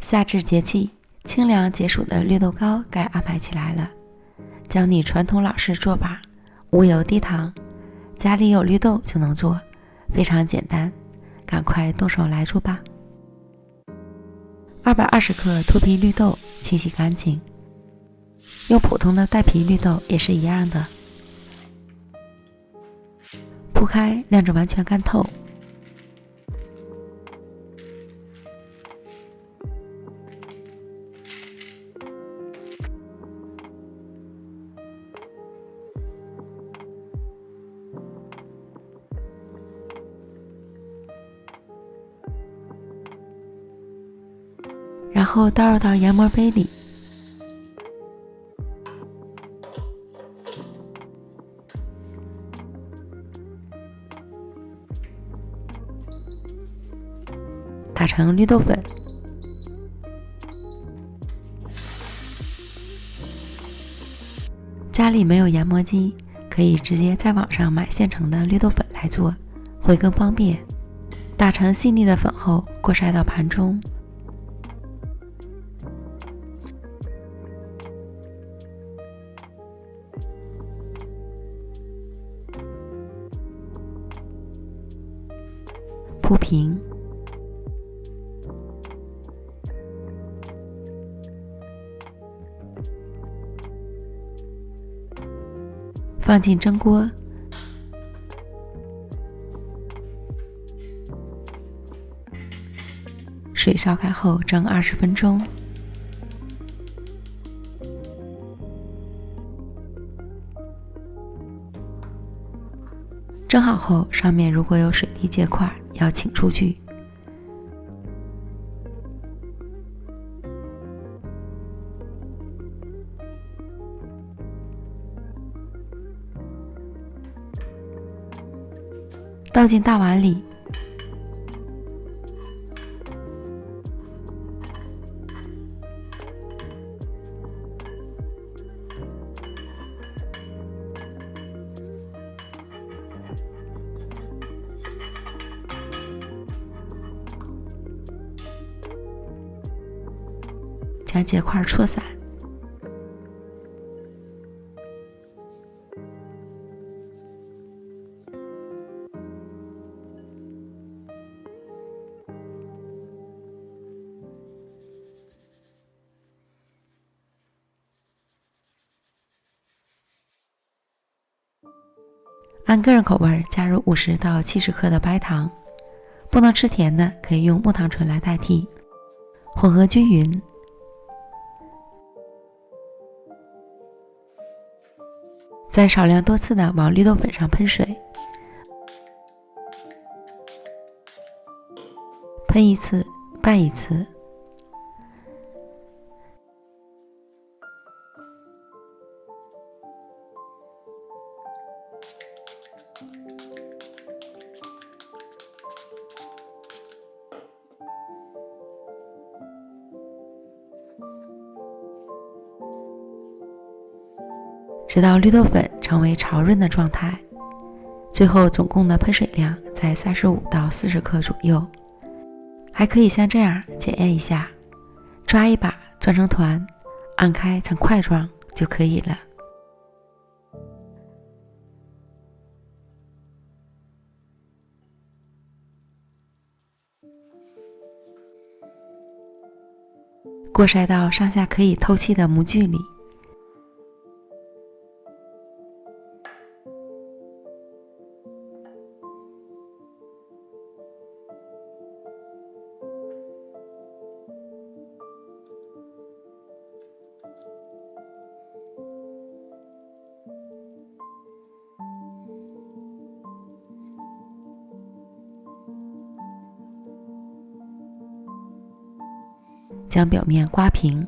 夏至节气，清凉解暑的绿豆糕该安排起来了。教你传统老式做法，无油低糖，家里有绿豆就能做，非常简单，赶快动手来做吧。220克脱皮绿豆清洗干净，用普通的带皮绿豆也是一样的，铺开晾着完全干透。然后倒入到研磨杯里，打成绿豆粉。家里没有研磨机，可以直接在网上买现成的绿豆粉来做，会更方便。打成细腻的粉后，过筛到盘中。铺平，放进蒸锅，水烧开后蒸20分钟。蒸好后，上面如果有水滴结块，要请出去。倒进大碗里，将结块搓散。按个人口味加入50到70克的白糖，不能吃甜的可以用木糖醇来代替，混合均匀。再少量多次的往绿豆粉上喷水，喷一次，拌一次。直到绿豆粉成为潮润的状态，最后总共的喷水量在35到40克左右。还可以像这样检验一下，抓一把攥成团，按开成块状就可以了。过筛到上下可以透气的模具里，将表面刮平。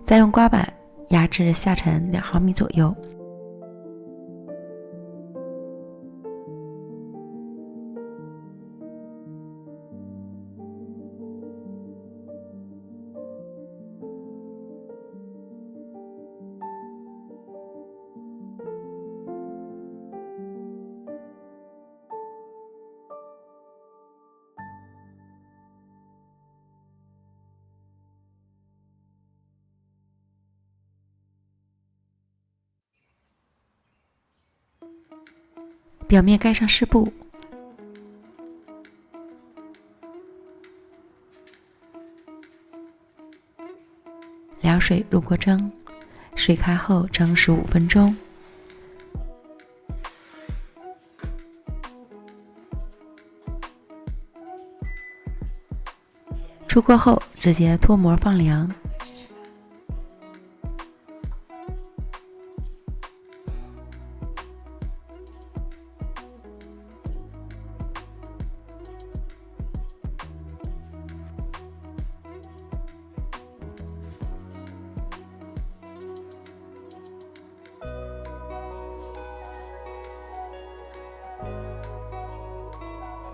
再用刮板压至下沉2毫米左右。表面盖上湿布，凉水入锅蒸，水开后蒸15分钟。出锅后直接脱模放凉。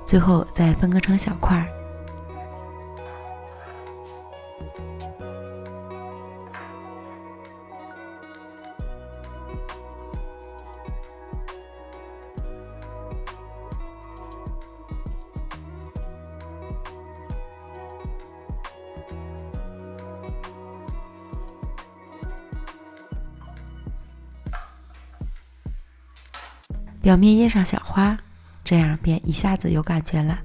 最后再分割成小块。表面印上小花，这样便一下子有感觉了。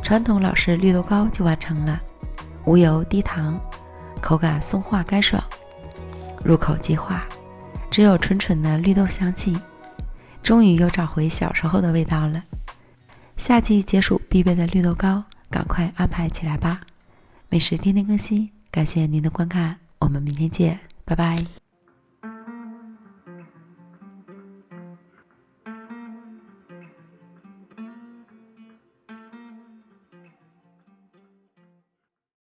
传统老式绿豆糕就完成了，无油低糖，口感松化干爽，入口即化，只有纯纯的绿豆香气，终于又找回小时候的味道了。夏季解暑必备的绿豆糕，赶快安排起来吧！美食天天更新，感谢您的观看，我们明天见，拜拜。